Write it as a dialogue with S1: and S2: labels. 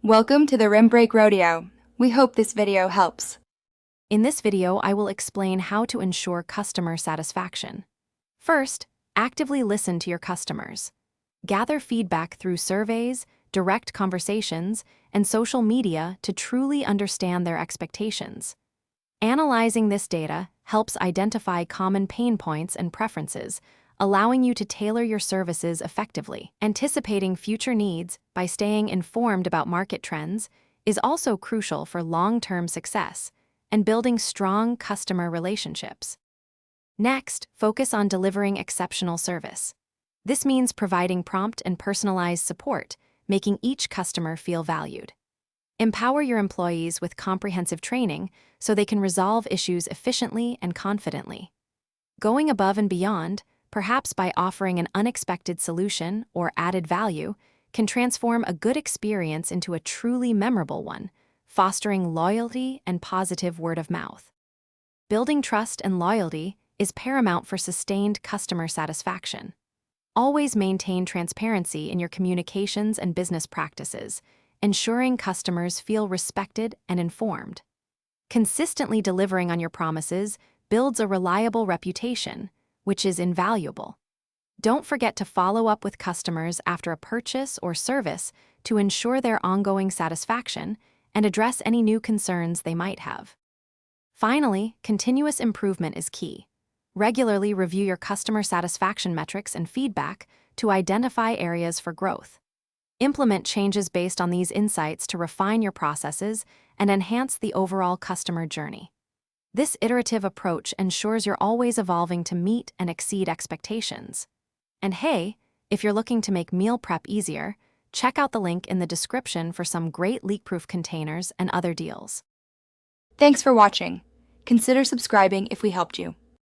S1: Welcome to the Rim Break Rodeo. We hope this video helps.
S2: In this video, I will explain how to ensure customer satisfaction. First, actively listen to your customers. Gather feedback through surveys, direct conversations, and social media to truly understand their expectations. Analyzing this data helps identify common pain points and preferences, allowing you to tailor your services effectively. Anticipating future needs by staying informed about market trends is also crucial for long-term success and building strong customer relationships. Next, focus on delivering exceptional service. This means providing prompt and personalized support, making each customer feel valued. Empower your employees with comprehensive training so they can resolve issues efficiently and confidently. Going above and beyond, perhaps by offering an unexpected solution or added value, can transform a good experience into a truly memorable one, fostering loyalty and positive word of mouth. Building trust and loyalty is paramount for sustained customer satisfaction. Always maintain transparency in your communications and business practices, ensuring customers feel respected and informed. Consistently delivering on your promises builds a reliable reputation, which is invaluable. Don't forget to follow up with customers after a purchase or service to ensure their ongoing satisfaction and address any new concerns they might have. Finally, continuous improvement is key. Regularly review your customer satisfaction metrics and feedback to identify areas for growth. Implement changes based on these insights to refine your processes and enhance the overall customer journey. This iterative approach ensures you're always evolving to meet and exceed expectations. And hey, if you're looking to make meal prep easier, check out the link in the description for some great leak-proof containers and other deals.
S1: Thanks for watching. Consider subscribing if we helped you.